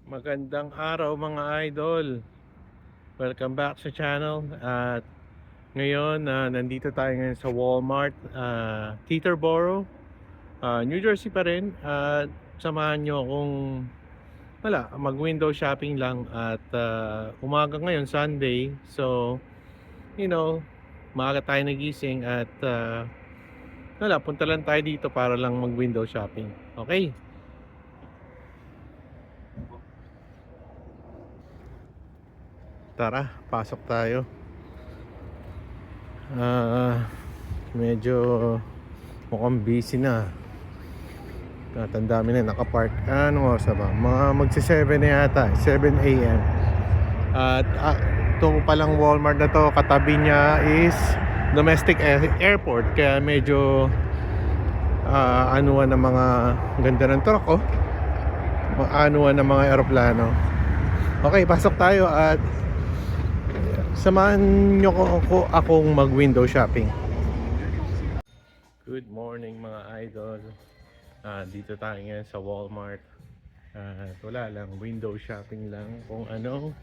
Magandang araw mga idol. Welcome back sa channel. At ngayon, nandito tayo ngayon sa Walmart, Teterboro, New Jersey pa rin. At samahan nyo akong mag-window shopping lang. At umaga ngayon, Sunday. So, you know, maaga tayo nagising at punta lang tayo dito para lang mag-window shopping. Okay? Tara, pasok tayo. Medyo mukhang busy na. At ang dami na nakapark. Anong oras na ba? Mga magsi-7 na yata, 7 a.m. At ito palang Walmart na to, katabi niya is domestic airport. Kaya medyo anuan ng mga ganda ng truck, oh. Anuan ng mga eroplano. Okay, pasok tayo at samahan nyo akong mag-window shopping. Good morning mga idol. Dito tayo ngayon sa Walmart. Wala lang, window shopping lang kung ano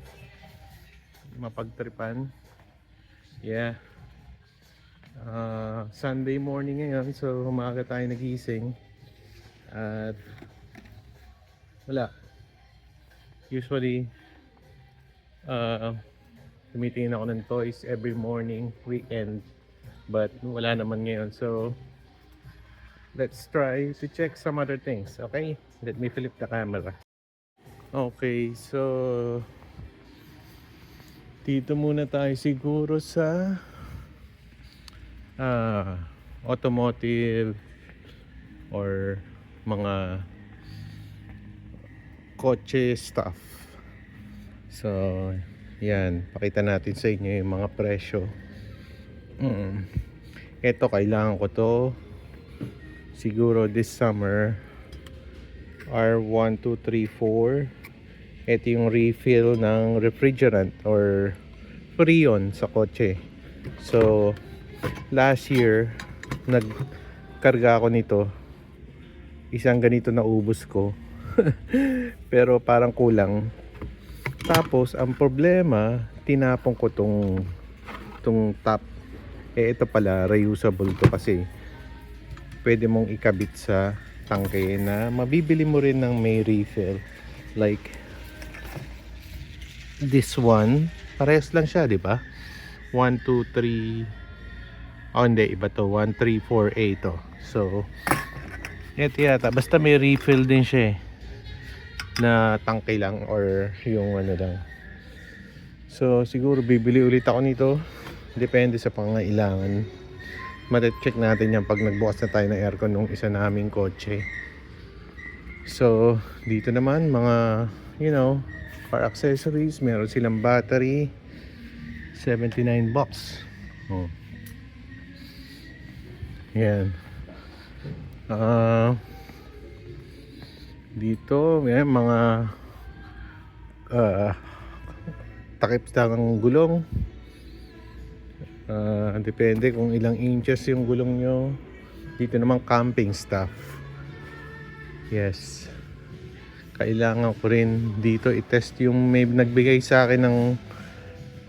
mapagtripan. Yeah. Sunday morning ngayon, so umaga tayo nagising. At wala. Usually tumitingin ako ng toys every morning, weekend. But wala naman ngayon, so let's try to check some other things. Okay, let me flip the camera. Okay, so dito muna tayo siguro sa automotive or mga kotse stuff. So yan, pakita natin sa inyo yung mga presyo. Ito, kailangan ko to siguro this summer. R1234. Ito yung refill ng refrigerant or freon sa kotse. So last year nagkarga ako nito. Isang ganito na ubos ko. Pero parang kulang. Tapos ang problema, tinapon ko tong top. Ito pala reusable to kasi pwede mong ikabit sa tangke na mabibili mo rin ng may refill. Like this one, parehas lang siya, di ba? 1, 2, 3. Oh, hindi, iba to. 1, 3, 4, 8 to. So, ito yata. Basta may refill din siya na tangke lang or yung ano lang. So siguro bibili ulit ako nito, depende sa pangailangan. Check natin yan pag nagbukas na tayo ng aircon nung isa naming kotse. So dito naman mga car accessories, meron silang battery, $79. Yan. Dito may mga takip ng gulong. Depende kung ilang inches yung gulong nyo. Dito naman camping stuff. Yes, kailangan ko rin dito i-test yung may nagbigay sa akin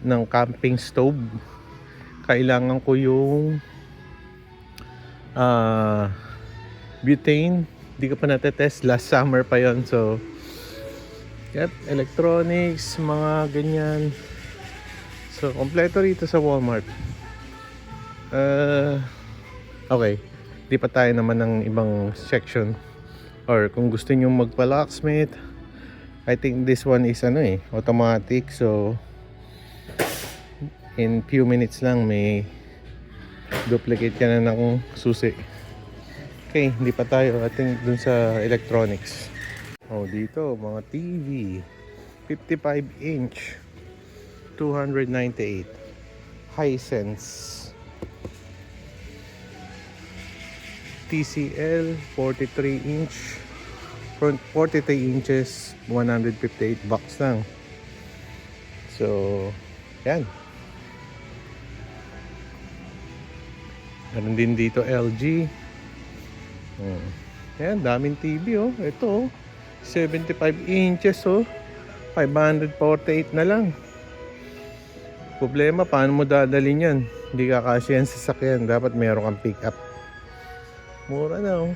ng camping stove. Kailangan ko yung butane. Hindi ko pa natetest, last summer pa yon. So yep, electronics, mga ganyan. So kompleto rito sa Walmart. Okay, di pa tayo naman ng ibang section. Or kung gusto nyo magpa-locksmith, I think this one is automatic. So in few minutes lang may duplicate ka na ng susi. Okay, hindi pa tayo. I think dun sa electronics. Oh, dito mga TV 55 inch 298 Hisense. TCL 43 inch 43 inches, $158 lang. So yan. Meron din dito LG. Ayan, daming TV oh. Ito oh, 75 inches oh. 548 na lang. Problema, paano mo dadalhin yan? Hindi kakasya yan sa sasakyan. Dapat meron kang pick up. Mura na oh.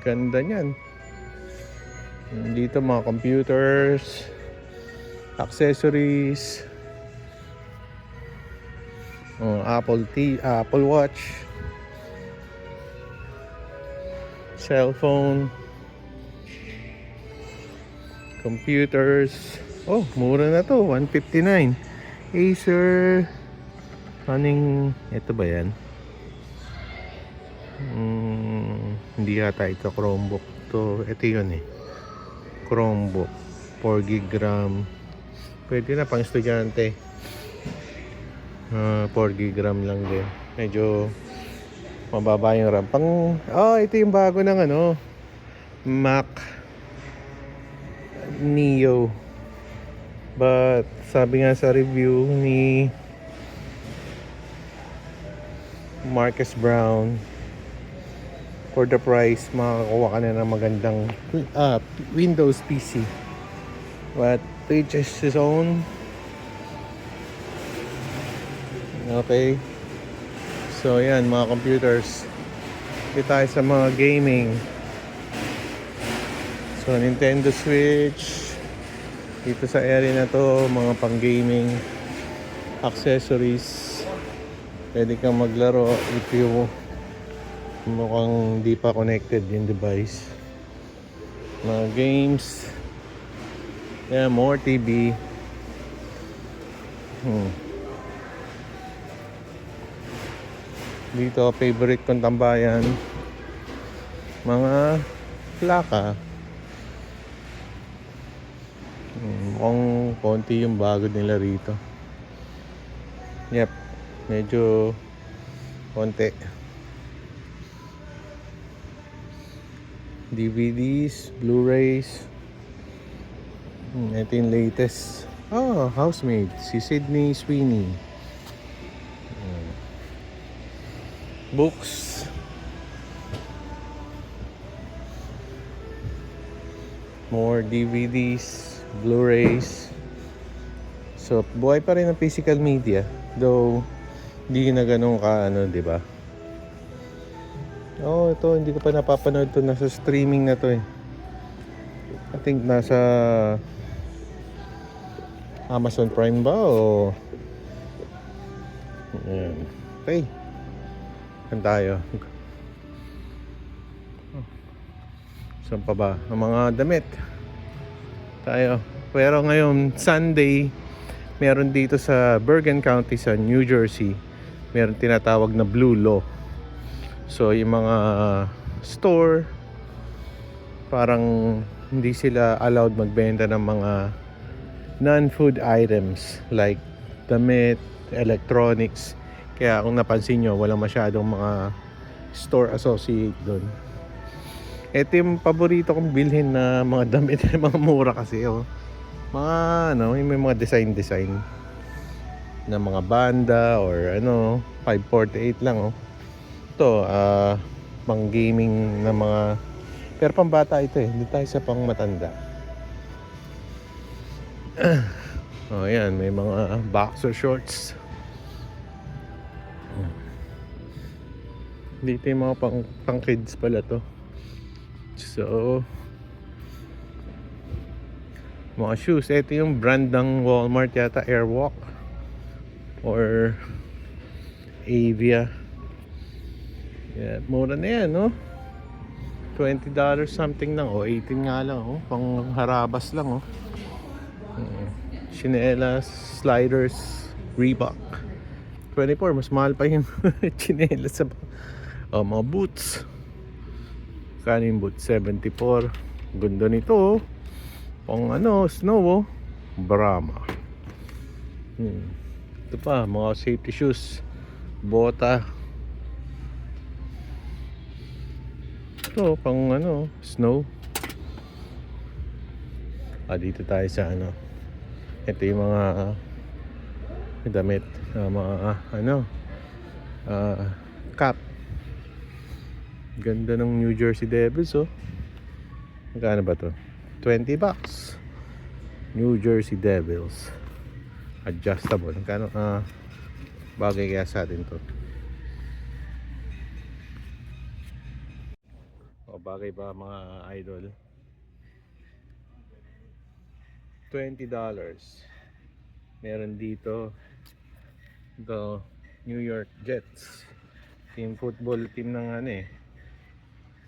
Ganda niyan. Dito mga computers, accessories, Apple Watch, cellphone, computers. Oh, mura na to, 159. Acer. Ito ba yan? Hindi yata ito Chromebook to. Ito yun eh, Chromebook 4GB RAM. Pwede na pang estudyante. 4GB RAM lang din. Medyo mababa yung RAM. Ito yung bago ng Mac Neo. But sabi nga sa review ni Marcus Brown, for the price makakuha ka na ng magandang Windows PC. But to each his own. Okay. So yan mga computers. Dito tayo sa mga gaming. So Nintendo Switch. Dito sa area na to, mga pang gaming accessories. Pwede kang maglaro if you mukhang di pa connected yung device. Mga games. Yeah, more TV. Dito, favorite kong tambayan, mga plaka. Mukhang konti yung bago nila rito. Yep, medyo konti. DVDs, Blu-rays. Ito yung latest. Housemaid, si Sydney Sweeney. Books. More DVDs, Blu-rays. So, buhay pa rin ang physical media. Though, hindi na ganun ka, di ba? Ito, hindi ko pa napapanood to. Nasa streaming na to eh. I think nasa Amazon Prime ba o... Ayan. Okay. Saan tayo? Saan pa ba? Ang mga damit. Tayo. Pero ngayon, Sunday, meron dito sa Bergen County sa New Jersey, meron tinatawag na Blue Law. So, yung mga store, parang hindi sila allowed magbenta ng mga non-food items like damit, electronics. Kaya kung napansin nyo, walang masyadong mga store associate doon. Ito yung paborito kong bilhin na mga damit. Mga mura kasi mga may mga design na mga banda or 548 lang ito pang gaming na mga, pero pang bata ito eh, hindi tayo sa pang matanda. Yan, may mga boxer shorts. Dito yung mga pang kids pala to. So, mga shoes. Ito yung brand ng Walmart yata, Airwalk or Avia. Yeah, mura na yan, $20 something lang, 18 nga lang, pang harabas lang, chinelas, sliders, Reebok. 24, mas mahal pa yung chinelas sa mga boots. Kano yung boots? 74. Ganda nito, pang snow, Brahma. Ito pa, mga safety shoes, bota. Ito, pang snow. Dito tayo sa ito yung mga damit, mga cap. Ganda ng New Jersey Devils, Magkano ba to? $20. New Jersey Devils. Adjustable. Kano bagay kaya sa atin to? O bagay ba mga idol? $20. Meron dito the New York Jets. Team football team ng ano eh.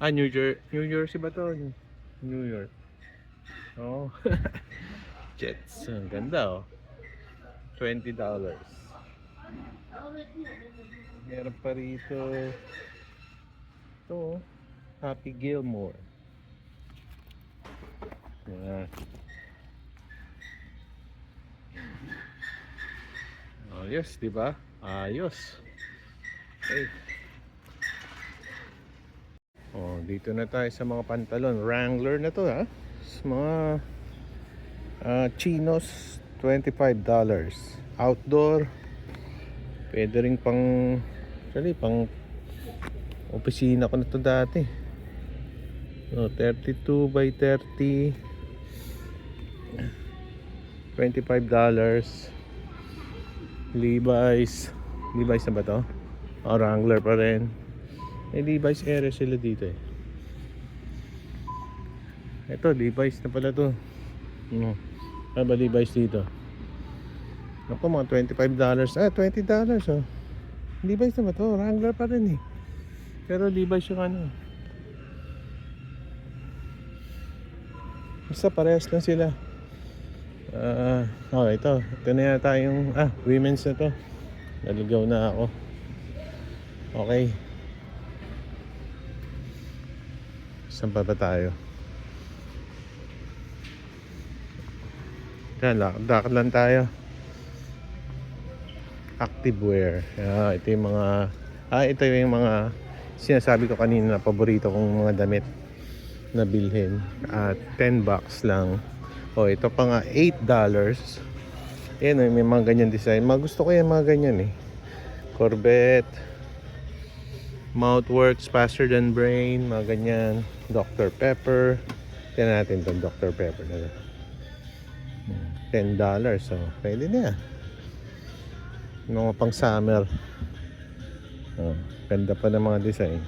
New Jersey ba to? New York. Oh. Jets. Ang ganda oh. $20. Meron pa rito. Ito oh. Happy Gilmore. Yan. Ayos, di ba? Ayos. Okay. Oh, dito na tayo sa mga pantalon. Wrangler na to ha. Sa mga chinos, $25. Outdoor. Pwede rin pang pang opisina ko na to dati. Oh, 32 by 30. $25. Levi's na ba to? O Wrangler pa rin. May Levi's area sila dito eh. Ito Levi's na pala to. Ano ba Levi's dito? Ako mga $25. $20 oh. Levi's na ba to? Wrangler pa rin eh. Pero Levi's yung ano. Basta parehas lang sila. Ito na yata yung women's na to. Naligaw na ako. Okay. Saan pa ba tayo? Lakad lang tayo. Activewear. Ito yung mga ito yung mga sinasabi ko kanina na paborito kong mga damit na bilhin. $10 lang. Ito pa nga $8. Ayan, may mga ganyan design. Gusto ko yung mga ganyan eh. Corvette, Mouthworks, Faster Than Brain, mga ganyan. Dr. Pepper. Tignan natin itong Dr. Pepper na $10. So, pwede na yan. Mga pang summer. Ganda pa ng mga design.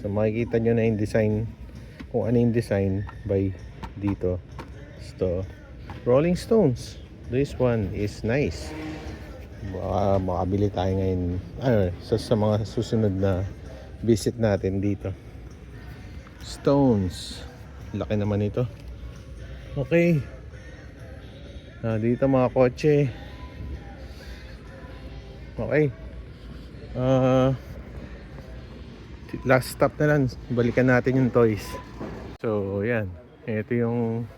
So, makikita nyo na yung design. Kung ano yung design by dito. So, Rolling Stones. This one is nice. Makabili tayo ngayon sa mga susunod na visit natin dito. Stones. Laki naman ito. Okay. Dito mga kotse. Okay. Last stop na lang. Balikan natin yung toys. So, yan. Ito yung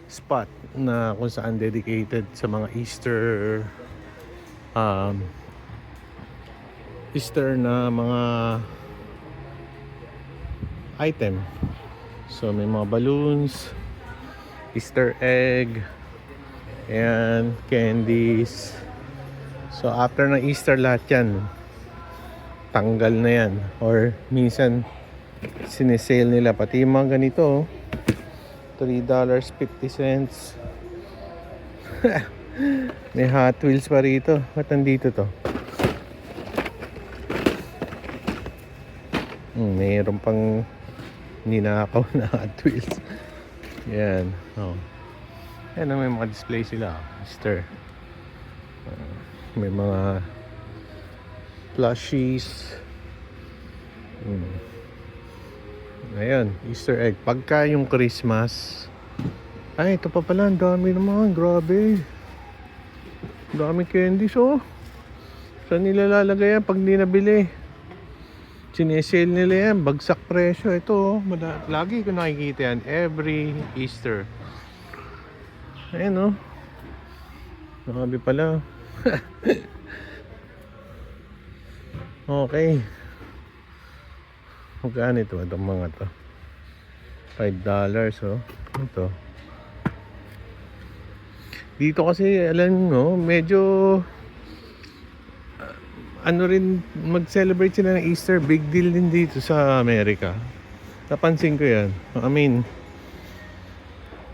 spot na kung saan dedicated sa mga Easter na mga item. So, may mga balloons, Easter egg, and candies. So, after ng Easter lahat yan, tanggal na yan. Or minsan, sinesale nila. Pati yung mga ganito, $3.50. May Hot Wheels pa rito. Ba't nandito to? Mayroon pang ninakaw na Hot Wheels. Yan. Yan, may mga display sila. Easter. May mga plushies. Ayan, Easter egg. Pagka yung Christmas, ito pa pala, ang dami naman, grabe. Dami candies oh. Saan nila lalagay yan pag di nabili? Sinesale nila yan, bagsak presyo. Ito oh, lagi ko nakikita yan every Easter. Ayan oh. Grabe pala. Okay. Magkano ito? Itong mga to $5 oh. Ito dito kasi alam mo medyo ano rin mag-celebrate sila ng Easter. Big deal din dito sa Amerika. Napansin ko yan. I mean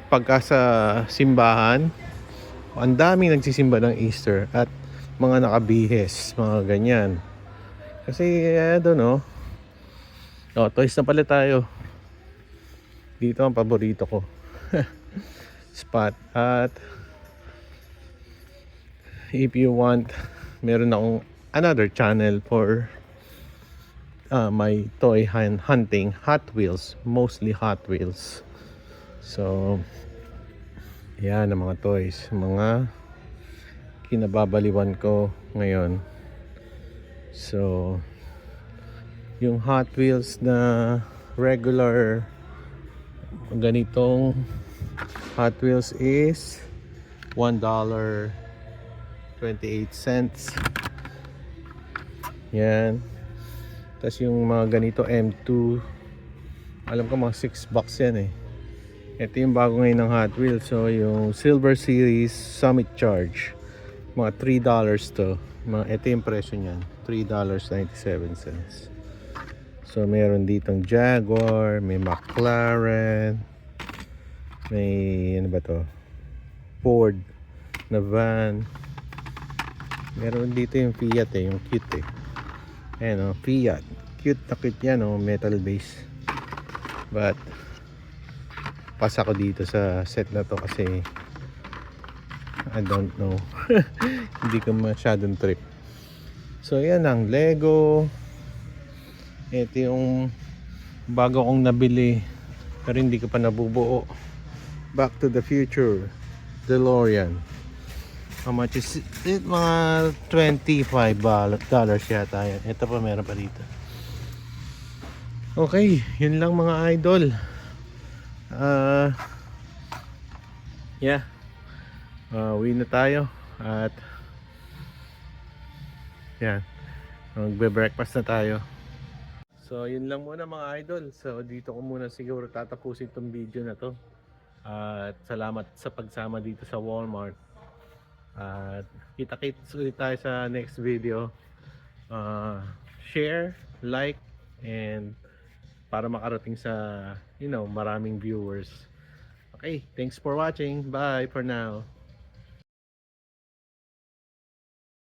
pagka sa simbahan, ang daming nagsisimba ng Easter at mga nakabihes, mga ganyan. Kasi I don't know. Oh, toys na pala tayo. Dito ang paborito ko. Spot. At if you want, meron akong another channel for my toy hunting. Hot Wheels. Mostly Hot Wheels. So, yan ang mga toys. Mga kinababaliwan ko ngayon. So, yung Hot Wheels na regular ganitong Hot Wheels is $1.28. Yan. Tapos yung mga ganito M2, alam ko mga $6 yan eh. Ito yung bago ngayon ng Hot Wheels. So yung Silver Series Summit Charge, mga $3 to. Ito yung presyo niyan, $3.97. So meron ditong Jaguar, may McLaren, may ano ba to, Ford na van. Meron dito yung Fiat eh, yung cute eh. Ayan o, Fiat. Cute na cute yan o, metal base. But pas ako dito sa set na to kasi I don't know. Hindi ko masyadong trip. So yan ang Lego. Ito yung bago kong nabili pero hindi ko pa nabubuo. Back to the Future DeLorean. How much is it? Mga $25 yata yan. Ito pa, meron pa dito. Okay, yun lang mga idol. Yeah. Uwi na tayo. At yan, magbe-breakfast na tayo. So yun lang muna mga idol. So dito ko muna siguro tatapusin tong video na to. At salamat sa pagsama dito sa Walmart. At kita-kits ulit tayo sa next video. Share, like, and para makarating sa maraming viewers. Okay, thanks for watching. Bye for now.